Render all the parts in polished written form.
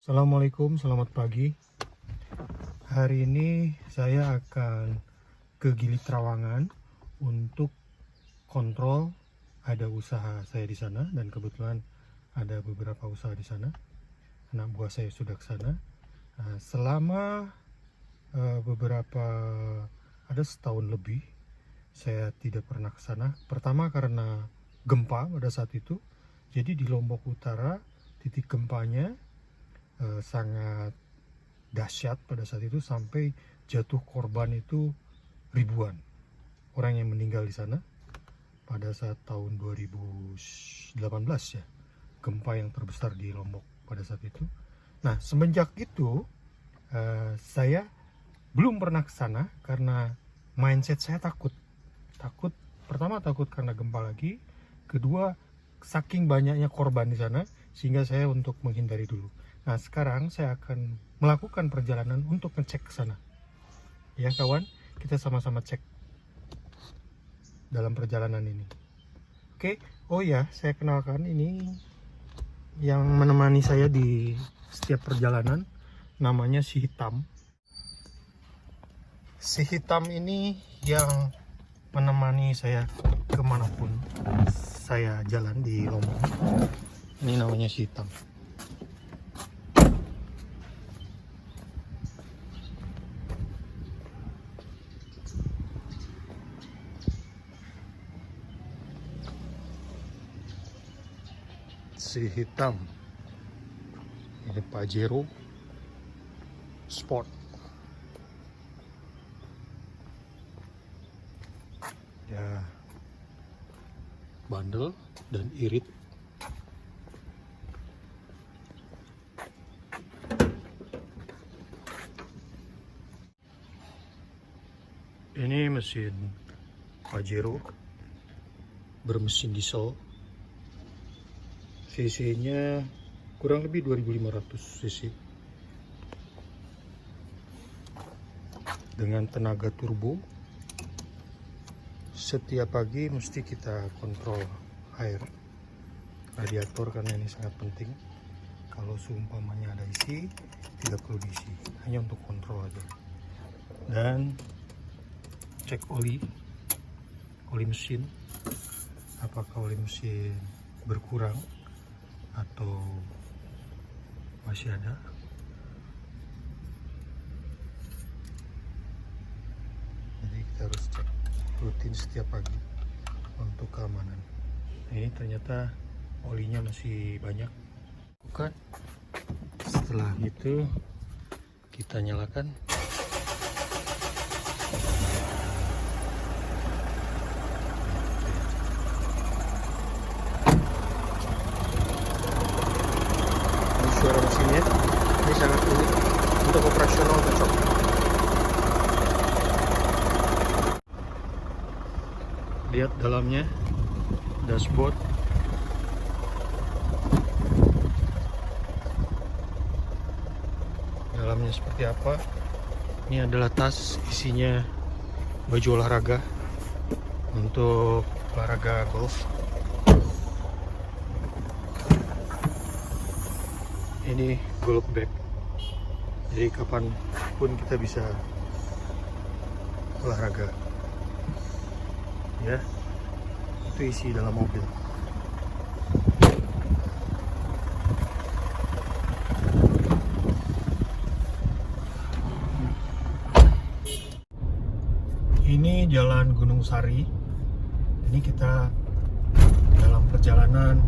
Assalamualaikum, selamat pagi. Hari ini saya akan ke Gili Trawangan untuk kontrol. Ada usaha saya di sana dan kebetulan ada beberapa usaha di sana. Anak buah saya sudah ke sana. Selama ada setahun lebih saya tidak pernah ke sana. Pertama karena gempa pada saat itu. Jadi di Lombok Utara titik gempanya sangat dahsyat pada saat itu, sampai jatuh korban itu ribuan orang yang meninggal di sana pada saat tahun 2018 ya, gempa yang terbesar di Lombok pada saat itu. Nah, semenjak itu saya belum pernah ke sana karena mindset saya takut. Pertama takut karena gempa lagi, kedua saking banyaknya korban di sana sehingga saya untuk menghindari dulu. Nah, sekarang saya akan melakukan perjalanan untuk ngecek ke sana. Ya kawan, kita sama-sama cek dalam perjalanan ini. Oke, oh ya, saya kenalkan, ini yang menemani saya di setiap perjalanan, namanya si Hitam. Si Hitam ini yang menemani saya kemanapun saya jalan di Lombok. Ini namanya si Hitam. Si Hitam ini Pajero Sport. Ya, bandel dan irit. Ini mesin Pajero bermesin diesel. cc-nya kurang lebih 2500 cc dengan tenaga turbo. Setiap pagi mesti kita kontrol air radiator karena ini sangat penting. Kalau seumpamanya ada isi, tidak perlu diisi, hanya untuk kontrol aja. Dan cek oli mesin, apakah oli mesin berkurang atau masih ada. Jadi kita harus cek rutin setiap pagi untuk keamanan. Ini ternyata olinya masih banyak. Bukan. Setelah itu kita nyalakan. Suara mesinnya ini sangat unik, untuk operasional cocok. Lihat dalamnya, dashboard. Dalamnya seperti apa? Ini adalah tas, isinya baju olahraga untuk olahraga golf. Ini golf bag, jadi kapanpun kita bisa olahraga. Ya, itu isi dalam mobil. Ini jalan Gunung Sari. Ini kita dalam perjalanan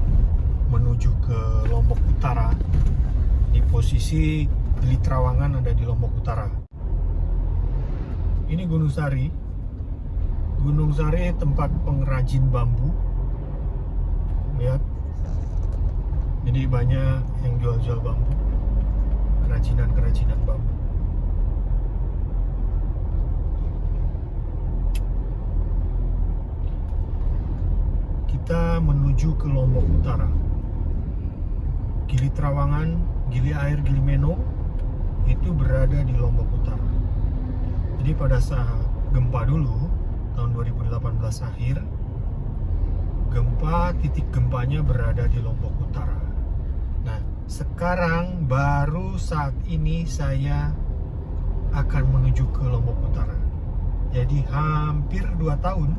menuju ke Lombok Utara. Di posisi Gili Trawangan ada di Lombok Utara. Ini Gunung Sari. Gunung Sari tempat pengrajin bambu. Lihat. Jadi banyak yang jual-jual bambu. Kerajinan bambu. Kita menuju ke Lombok Utara. Gili Trawangan, Gili Air, Gili Meno itu berada di Lombok Utara. Jadi pada saat gempa dulu tahun 2018 akhir, titik gempanya berada di Lombok Utara. Nah, Sekarang baru saat ini saya akan menuju ke Lombok Utara. Jadi hampir 2 tahun,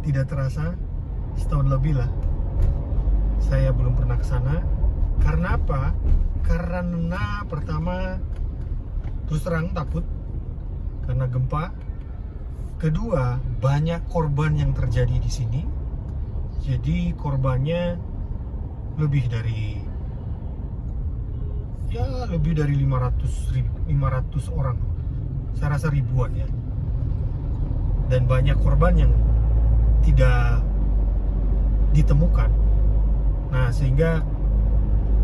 tidak terasa, setahun lebih lah, saya belum pernah ke sana. Karena apa? Karena pertama, terus terang takut karena gempa. Kedua, banyak korban yang terjadi di sini. Jadi korbannya lebih dari 500 orang. Saya rasa ribuan ya. Dan banyak korban yang tidak ditemukan. Nah, sehingga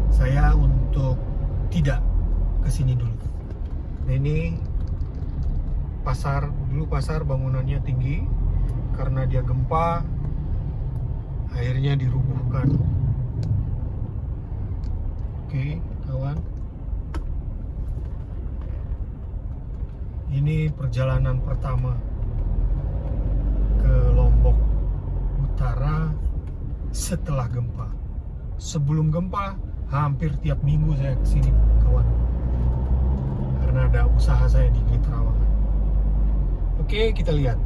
saya untuk tidak kesini dulu. Nah, ini pasar, dulu pasar bangunannya tinggi, karena dia gempa akhirnya dirubuhkan. Oke, kawan, ini perjalanan pertama ke Lombok Utara setelah gempa. Sebelum gempa hampir tiap minggu saya kesini, kawan, karena ada usaha saya di Gili Trawangan. Oke, kita lihat.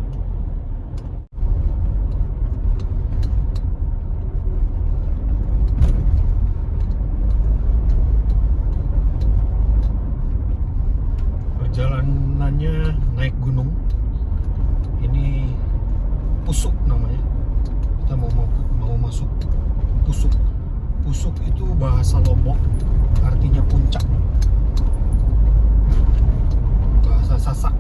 Perjalanannya naik gunung. Ini Pusuk namanya. Kita mau masuk Pusuk. Pusuk itu bahasa Lombok, artinya puncak. Bahasa Sasak,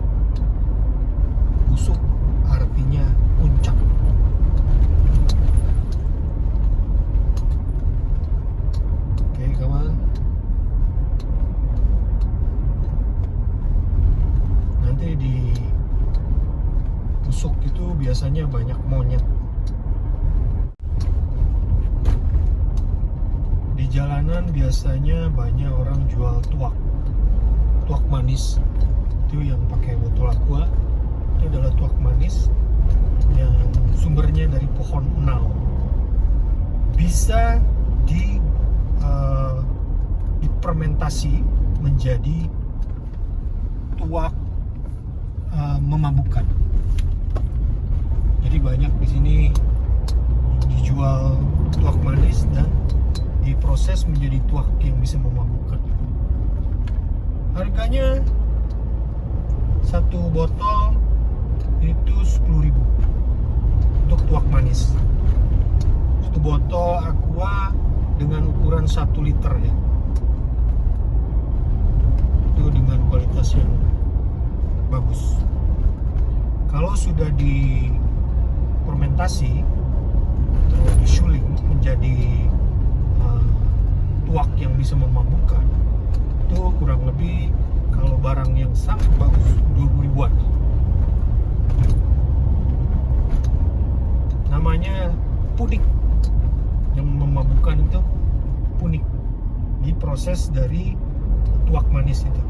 Pusuk artinya puncak. Oke, kawan. Nanti di Pusuk itu biasanya banyak monyet. Di jalanan biasanya banyak orang jual tuak manis. Itu yang pakai botol aqua. Itu adalah tuak manis yang sumbernya dari pohon enau. Bisa difermentasi menjadi tuak memabukkan. Jadi banyak di sini dijual tuak manis dan diproses menjadi tuak yang bisa memabukkan. Harganya satu botol itu 10.000 untuk tuak manis. Satu botol aqua dengan ukuran 1 liter ya. Itu dengan kualitas yang bagus. Kalau sudah difermentasi atau disuling menjadi tuak yang bisa memabukkan, itu kurang lebih, kalau barang yang sangat bagus, 20 ribuan. Namanya punik. Yang memabukkan itu punik, diproses dari tuak manis itu.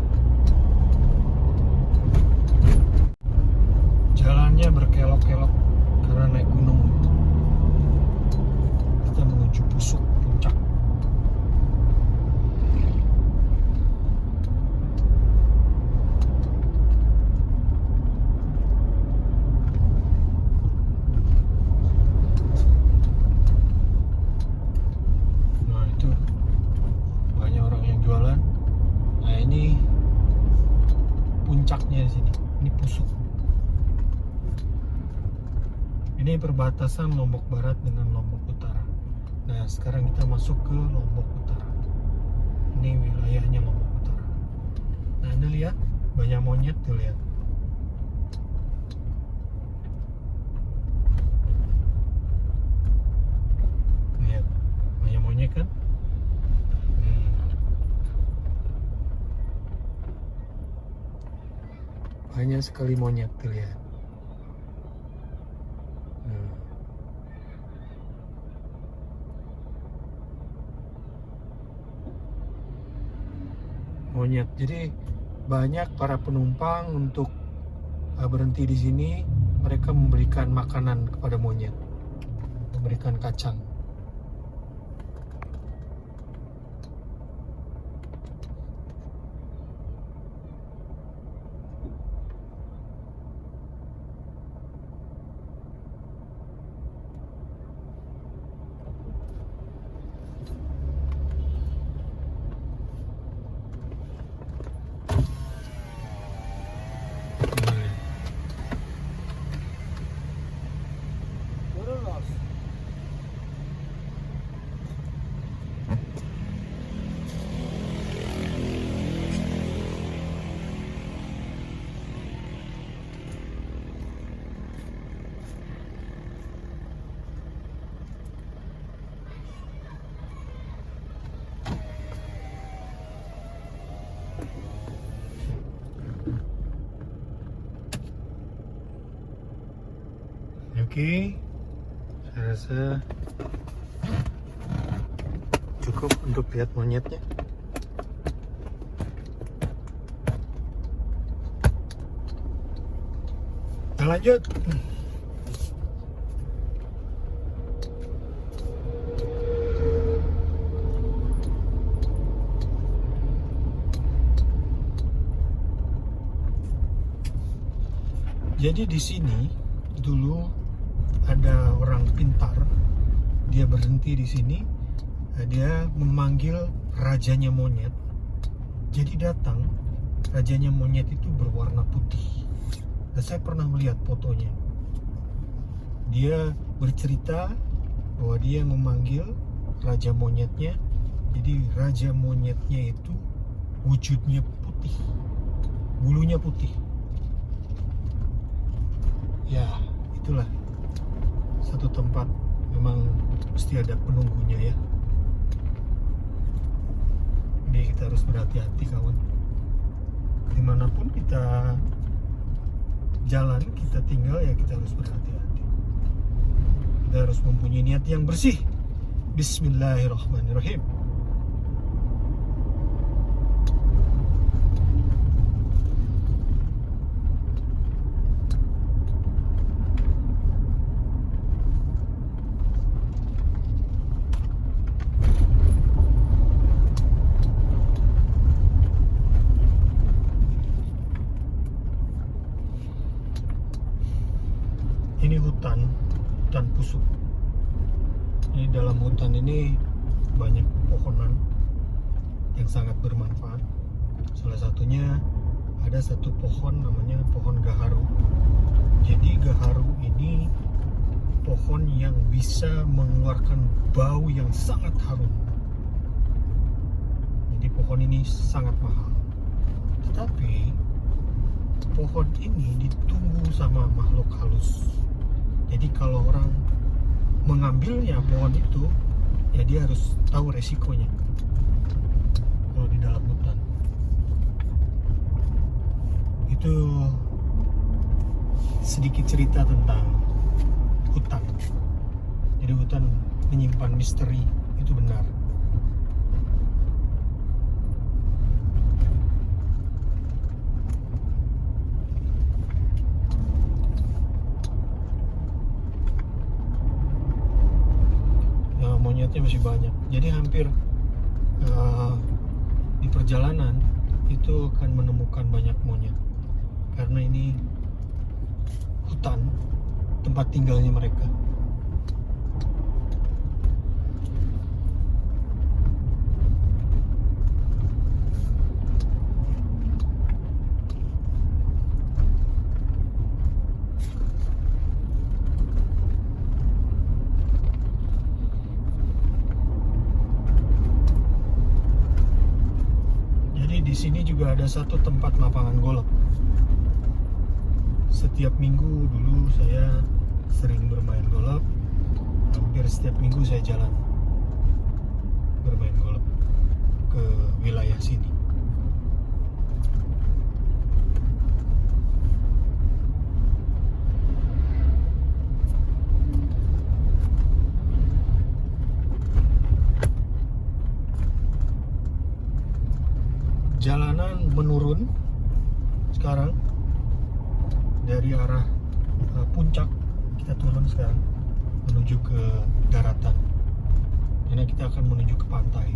Jalannya berkelok-kelok karena naik gunung. Kita menuju Pusuk puncak. Puncaknya di sini. Ini Pusuk. Ini perbatasan Lombok Barat dengan Lombok Utara. Nah, sekarang kita masuk ke Lombok Utara. Ini wilayahnya Lombok Utara. Nah, Anda lihat banyak monyet tuh, lihat. Lihat, banyak monyet kan? Banyak sekali monyet terlihat. Monyet. Jadi banyak para penumpang untuk berhenti di sini. Mereka memberikan makanan kepada monyet, memberikan kacang. Oke, saya rasa cukup untuk lihat monyetnya. Kita lanjut. Jadi di sini dulu ada orang pintar, dia berhenti di sini, dia memanggil rajanya monyet. Jadi datang, rajanya monyet itu berwarna putih. Dan saya pernah melihat fotonya. Dia bercerita bahwa dia memanggil raja monyetnya. Jadi raja monyetnya itu wujudnya putih, bulunya putih. Ya, itulah satu tempat memang mesti ada penunggunya ya. Jadi kita harus berhati-hati kawan. Dimanapun kita jalan, kita tinggal ya kita harus berhati-hati. Kita harus mempunyai niat yang bersih. Bismillahirrahmanirrahim. Ini hutan pusuk. Di dalam hutan ini banyak pohonan yang sangat bermanfaat. Salah satunya ada satu pohon namanya pohon gaharu. Jadi gaharu ini pohon yang bisa mengeluarkan bau yang sangat harum. Jadi pohon ini sangat mahal. Tetapi pohon ini ditunggu sama makhluk halus. Jadi kalau orang mengambilnya pohon itu, ya dia harus tahu resikonya. Kalau di dalam hutan, itu sedikit cerita tentang hutan. Jadi hutan menyimpan misteri, itu benar. Monyetnya masih banyak, jadi hampir di perjalanan itu akan menemukan banyak monyet karena ini hutan tempat tinggalnya mereka. Di sini juga ada satu tempat lapangan golf. Setiap minggu dulu saya sering bermain golf. Hampir setiap minggu saya jalan bermain golf ke wilayah sini. Jalanan menurun sekarang dari arah puncak, kita turun sekarang menuju ke daratan karena kita akan menuju ke pantai.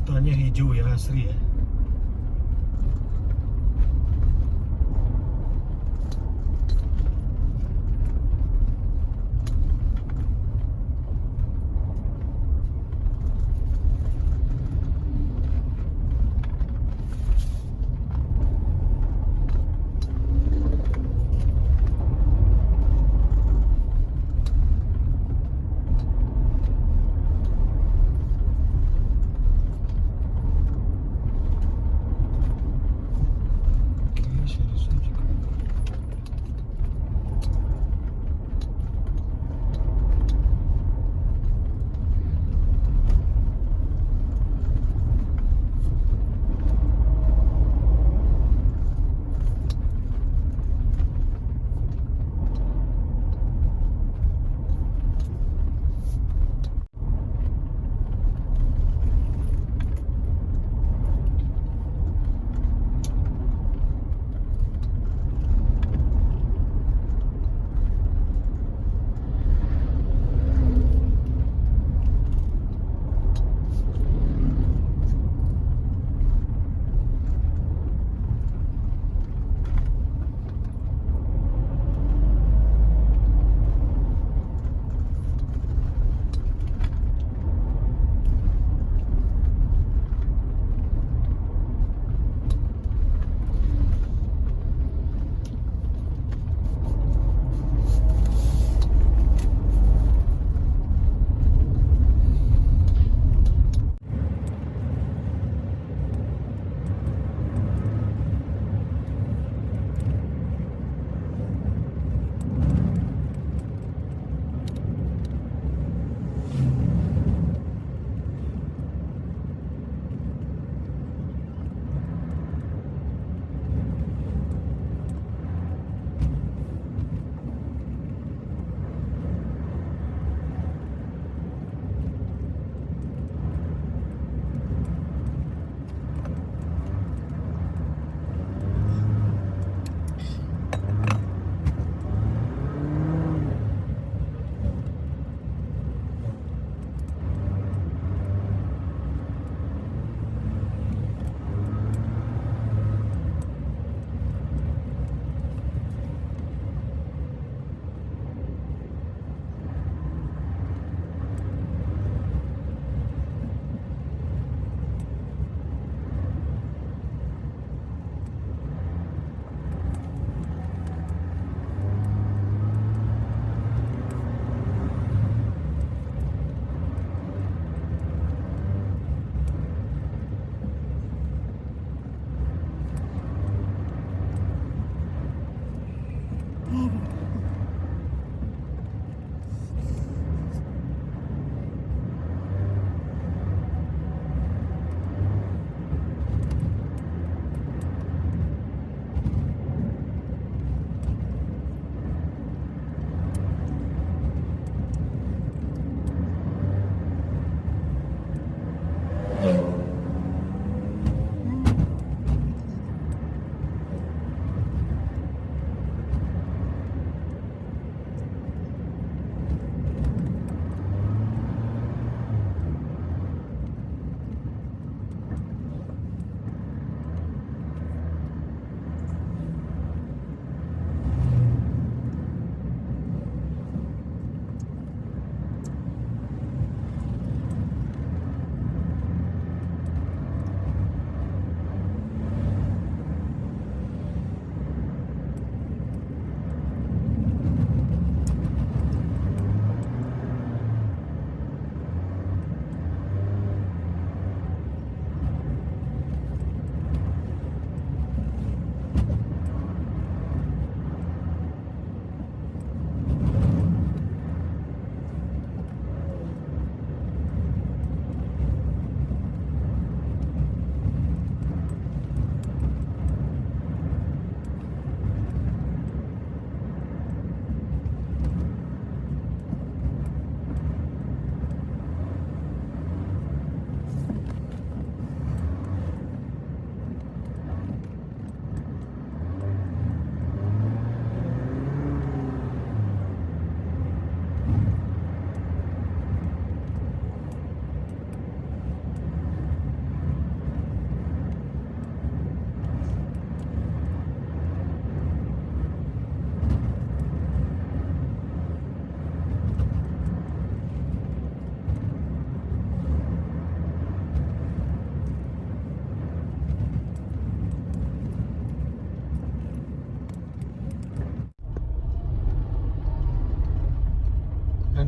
Hutannya hijau ya, asri ya.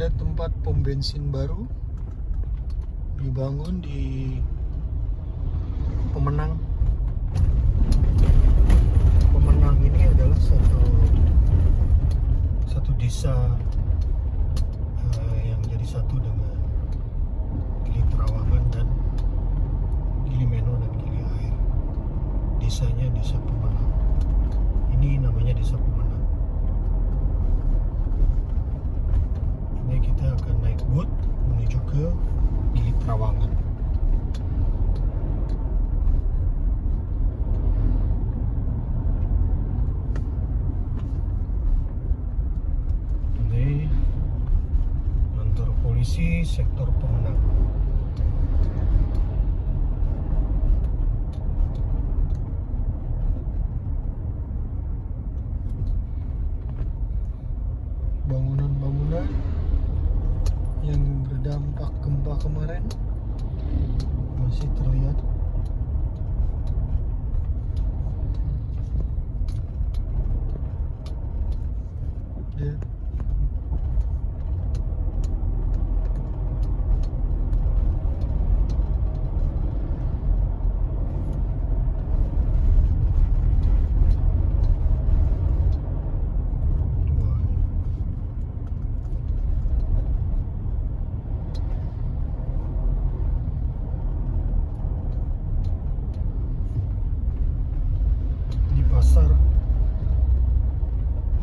ada tempat pom bensin baru dibangun di Pemenang. Pemenang ini adalah satu desa yang jadi satu dengan Gili Trawangan dan Gili Meno dan Gili Air. Desanya Desa Pemenang. Ini namanya Desa Pemenang. Ini kita akan naik boat menuju ke Gili Trawangan. Ini kantor polisi sektor Pemenang. Bangunan-bangunan yang berdampak gempa kemarin masih terlihat. Lihat.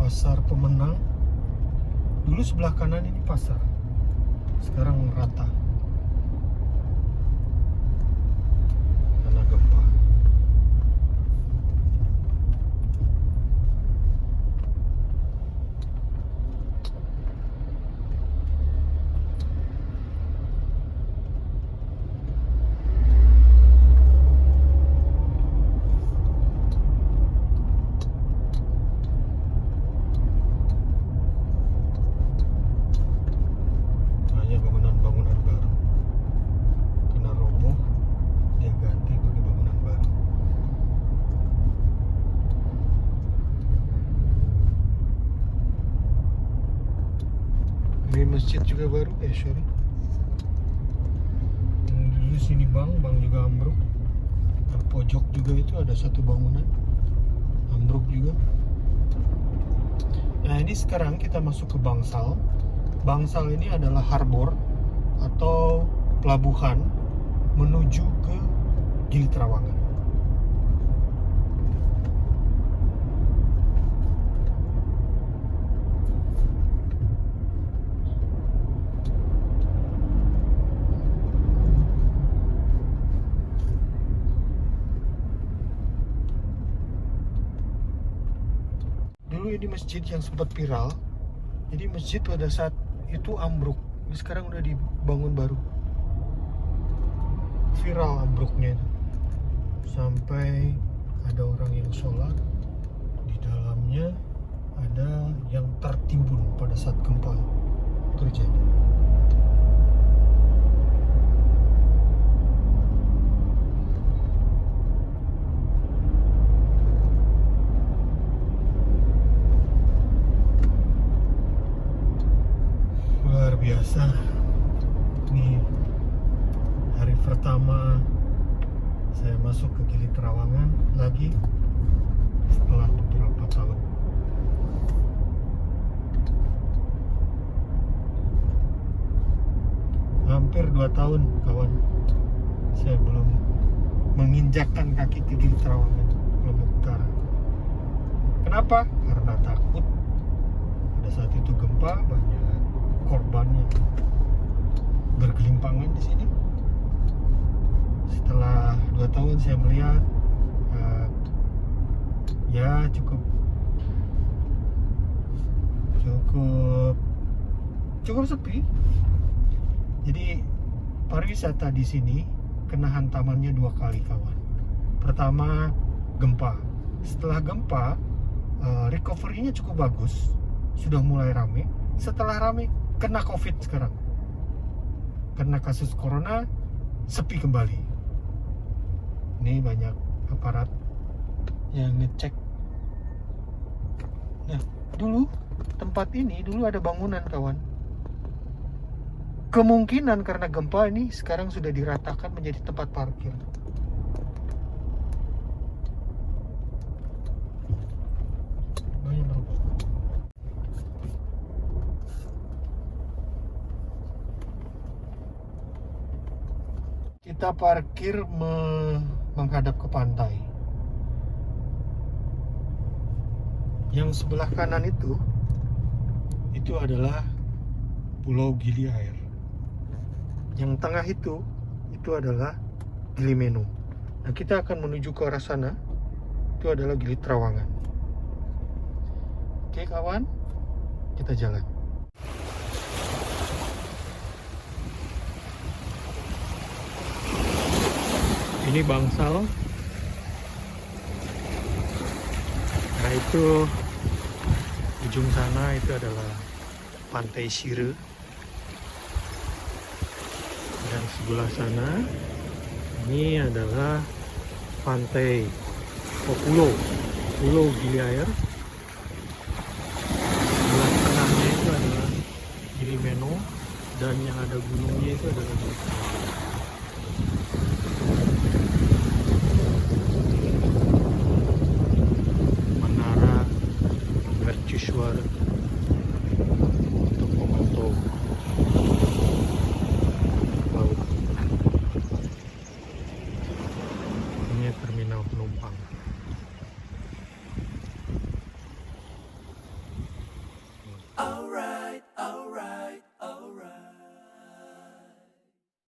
Pasar Pemenang. Dulu sebelah kanan ini pasar, sekarang rata karena gempa. Ini masjid juga baru, sorry. Dulu sini bank juga ambruk. Di pojok juga itu ada satu bangunan ambruk juga. Nah ini sekarang kita masuk ke Bangsal. Bangsal ini adalah harbor atau pelabuhan menuju ke Gili Trawangan. Dulu ini masjid yang sempat viral. Jadi masjid pada saat itu ambruk. Sekarang udah dibangun baru. Viral ambruknya itu. Sampai ada orang yang sholat di dalamnya, ada yang tertimbun pada saat gempa terjadi. Luar biasa. Ini hari pertama saya masuk ke Gili Trawangan lagi setelah beberapa tahun. Hampir 2 tahun kawan, saya belum menginjakkan kaki ke Gili Trawangan, Lombok Utara. Kenapa? Karena takut pada saat itu gempa banyak korbannya bergelimpangan di sini. Setelah 2 tahun saya melihat ya cukup sepi. Jadi pariwisata di sini kena hantamannya 2 kali kawan. Pertama gempa. Setelah gempa recovery-nya cukup bagus, sudah mulai rame. Setelah rame kena COVID sekarang. Karena kasus corona sepi kembali. Ini banyak aparat yang ngecek. Nah, dulu tempat ini dulu ada bangunan kawan. kemungkinan karena gempa ini sekarang sudah diratakan menjadi tempat parkir. Kita parkir menghadap ke pantai. Yang sebelah kanan itu adalah Pulau Gili Air. Yang tengah itu adalah Gili Meno. Nah, kita akan menuju ke arah sana. Itu adalah Gili Trawangan. Oke kawan, kita jalan. Ini bangsal. Nah, itu ujung sana itu adalah Pantai Sire. Dan sebelah sana ini adalah pantai Pulau Gili Air. Sebelah tengahnya itu adalah Gili Meno, dan yang ada gunungnya itu adalah Gili Trawangan. Menara mercusuar untuk memantau laut. Ini terminal penumpang.